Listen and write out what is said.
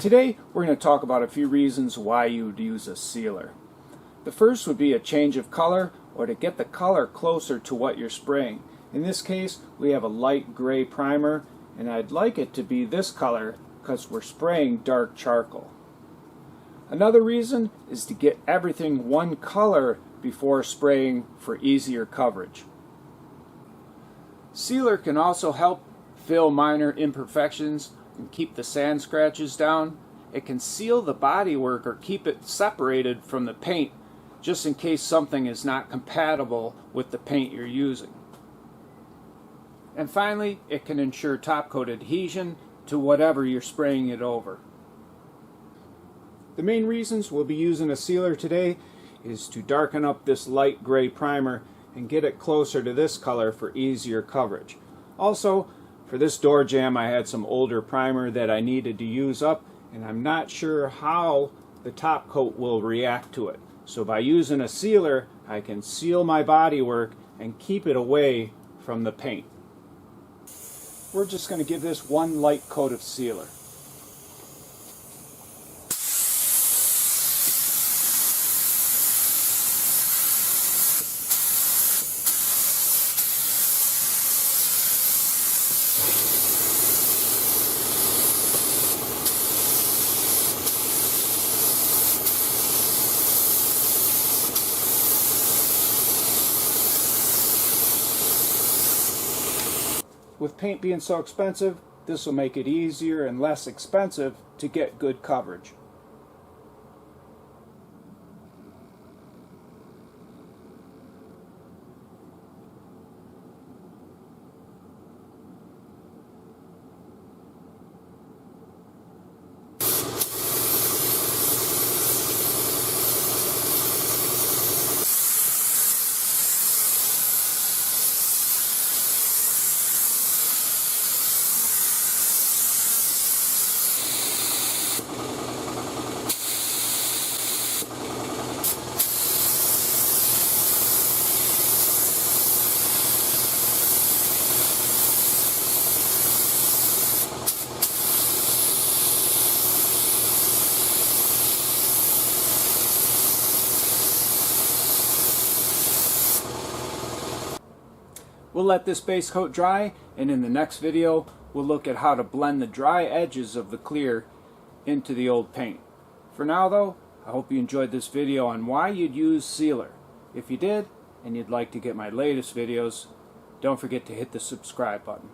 Today we're going to talk about a few reasons why you would use a sealer. The first would be a change of color or to get the color closer to what you're spraying. In this case we have a light gray primer and I'd like it to be this color because we're spraying dark charcoal. Another reason is to get everything one color before spraying for easier coverage. Sealer can also help fill minor imperfections and keep the sand scratches down. It can seal the bodywork or keep it separated from the paint just in case something is not compatible with the paint you're using. And finally, it can ensure top coat adhesion to whatever you're spraying it over. The main reasons we'll be using a sealer today is to darken up this light gray primer and get it closer to this color for easier coverage. Also, for this door jamb I had some older primer that I needed to use up and I'm not sure how the top coat will react to it. So by using a sealer I can seal my bodywork and keep it away from the paint. We're just going to give this one light coat of sealer. With paint being so expensive, this will make it easier and less expensive to get good coverage. We'll let this base coat dry, and in the next video we'll look at how to blend the dry edges of the clear into the old paint. For now though, I hope you enjoyed this video on why you'd use sealer. If you did, and you'd like to get my latest videos, don't forget to hit the subscribe button.